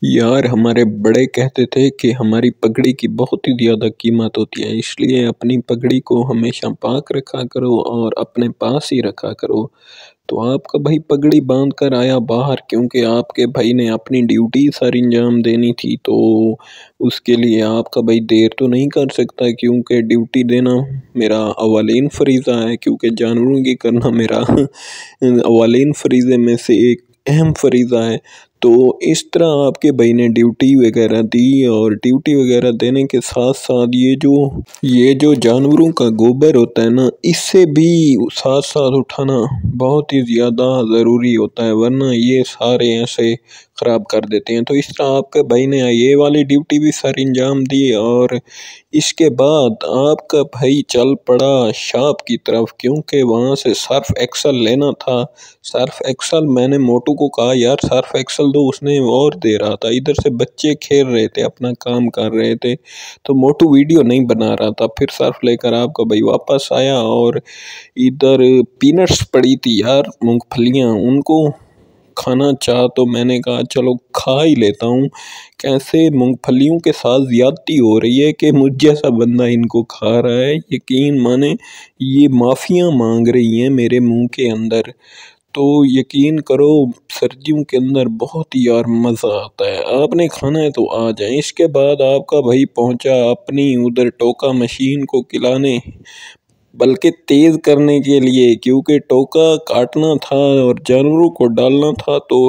یار ہمارے بڑے کہتے تھے کہ ہماری پگڑی کی بہت ہی زیادہ قیمت ہوتی ہے، اس لیے اپنی پگڑی کو ہمیشہ پاک رکھا کرو اور اپنے پاس ہی رکھا کرو۔ تو آپ کا بھائی پگڑی باندھ کر آیا باہر، کیونکہ آپ کے بھائی نے اپنی ڈیوٹی ساری انجام دینی تھی، تو اس کے لیے آپ کا بھائی دیر تو نہیں کر سکتا، کیونکہ ڈیوٹی دینا میرا اولین فریضہ ہے، کیونکہ جانوروں کی کرنا میرا اولین فریضے میں سے ایک اہم فریضہ ہے۔ تو اس طرح آپ کے بھائی نے ڈیوٹی وغیرہ دی، اور ڈیوٹی وغیرہ دینے کے ساتھ ساتھ یہ جو جانوروں کا گوبر ہوتا ہے نا، اس سے بھی ساتھ ساتھ اٹھانا بہت ہی زیادہ ضروری ہوتا ہے، ورنہ یہ سارے ایسے خراب کر دیتے ہیں۔ تو اس طرح آپ کے بھائی نے یہ والی ڈیوٹی بھی ساری انجام دی، اور اس کے بعد آپ کا بھائی چل پڑا شاپ کی طرف، کیونکہ وہاں سے سرف ایکسل لینا تھا۔ سرف ایکسل میں نے موٹو کو کہا یار سرف ایکسل دو، اس نے اور دے رہا تھا، ادھر سے بچے کھیل رہے تھے، اپنا کام کر رہے تھے، تو موٹو ویڈیو نہیں بنا رہا تھا۔ پھر سرف لے کر آپ کا بھائی واپس آیا، اور ادھر پینٹس پڑی تھی یار، مونگ پھلیاں، ان کو کھانا چاہ تو میں نے کہا چلو کھا ہی لیتا ہوں۔ کیسے مونگ پھلیوں کے ساتھ زیادتی ہو رہی ہے کہ مجھ جیسا بندہ ان کو کھا رہا ہے، یقین مانے یہ معافیاں مانگ رہی ہیں میرے منہ کے اندر۔ تو یقین کرو سردیوں کے اندر بہت ہی یار مزہ آتا ہے، آپ نے کھانا ہے تو آ جائیں۔ اس کے بعد آپ کا بھائی پہنچا اپنی ادھر ٹوکا مشین کو کھلانے، بلکہ تیز کرنے کے لیے، کیونکہ ٹوکا کاٹنا تھا اور جانوروں کو ڈالنا تھا۔ تو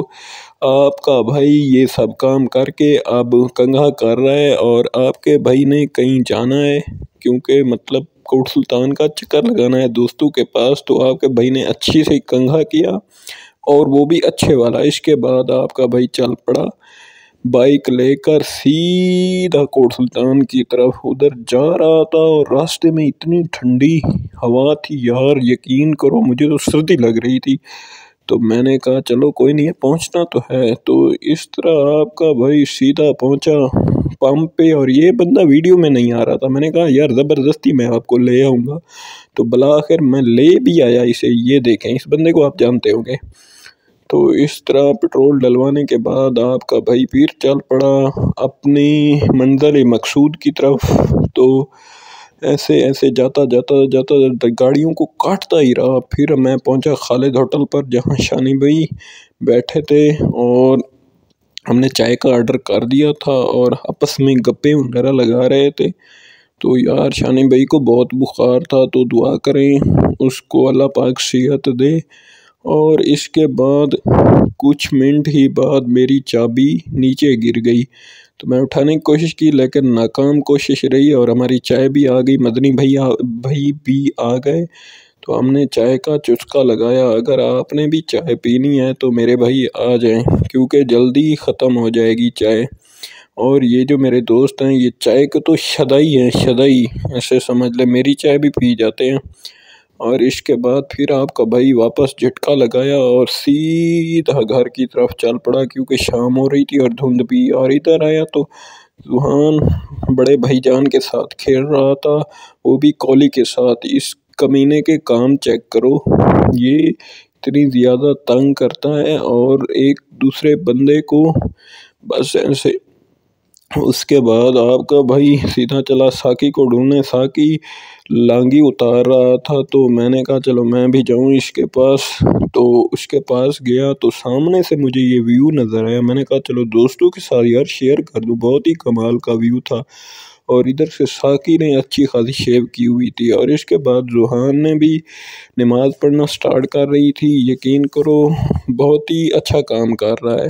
آپ کا بھائی یہ سب کام کر کے اب کنگھا کر رہا ہے، اور آپ کے بھائی نے کہیں جانا ہے، کیونکہ مطلب کوٹ سلطان کا چکر لگانا ہے دوستوں کے پاس۔ تو آپ کے بھائی نے اچھی سے کنگھا کیا، اور وہ بھی اچھے والا۔ اس کے بعد آپ کا بھائی چل پڑا بائک لے کر سیدھا کوٹ سلطان کی طرف، ادھر جا رہا تھا، اور راستے میں اتنی ٹھنڈی ہوا تھی یار، یقین کرو مجھے تو سردی لگ رہی تھی۔ تو میں نے کہا چلو کوئی نہیں ہے، پہنچنا تو ہے۔ تو اس طرح آپ کا بھائی سیدھا پہنچا پمپ پہ، اور یہ بندہ ویڈیو میں نہیں آ رہا تھا۔ میں نے کہا یار زبردستی میں آپ کو لے آؤں گا، تو بالآخر میں لے بھی آیا اسے۔ یہ دیکھیں اس بندے کو آپ جانتے ہوں گے۔ تو اس طرح پٹرول ڈلوانے کے بعد آپ کا بھائی پھر چل پڑا اپنی منزل مقصود کی طرف۔ تو ایسے ایسے جاتا جاتا جاتا گاڑیوں کو کاٹتا ہی رہا، پھر میں پہنچا خالد ہوٹل پر، جہاں شانی بھائی بیٹھے تھے، اور ہم نے چائے کا آرڈر کر دیا تھا، اور آپس میں گپے وغیرہ لگا رہے تھے۔ تو یار شانی بھائی کو بہت بخار تھا، تو دعا کریں اس کو اللہ پاک صحت دے۔ اور اس کے بعد کچھ منٹ ہی بعد میری چابی نیچے گر گئی، تو میں اٹھانے کی کوشش کی، لیکن ناکام کوشش رہی، اور ہماری چائے بھی آ گئی، مدنی بھائی بھی آ گئے۔ تو ہم نے چائے کا چسکا لگایا۔ اگر آپ نے بھی چائے پینی ہے تو میرے بھائی آ جائیں، کیونکہ جلدی ختم ہو جائے گی چائے۔ اور یہ جو میرے دوست ہیں یہ چائے کے تو شدائی ہیں، شدائی ایسے سمجھ لیں، میری چائے بھی پی جاتے ہیں۔ اور اس کے بعد پھر آپ کا بھائی واپس جھٹکا لگایا، اور سیدھا گھر کی طرف چل پڑا، کیونکہ شام ہو رہی تھی اور دھند بھی۔ اور ادھر آیا تو زوہان بڑے بھائی جان کے ساتھ کھیل رہا تھا، وہ بھی کولی کے ساتھ۔ اس کمینے کے کام چیک کرو، یہ اتنی زیادہ تنگ کرتا ہے، اور ایک دوسرے بندے کو بس ایسے۔ اس کے بعد آپ کا بھائی سیدھا چلا ساکی کو ڈھونڈنے، ساکی لانگی اتار رہا تھا، تو میں نے کہا چلو میں بھی جاؤں اس کے پاس۔ تو اس کے پاس گیا تو سامنے سے مجھے یہ ویو نظر آیا، میں نے کہا چلو دوستوں کے ساتھ یار شیئر کر دوں، بہت ہی کمال کا ویو تھا۔ اور ادھر سے ساکی نے اچھی خاصی شیو کی ہوئی تھی، اور اس کے بعد زوہان نے بھی نماز پڑھنا سٹارٹ کر رہی تھی۔ یقین کرو بہت ہی اچھا کام کر رہا ہے۔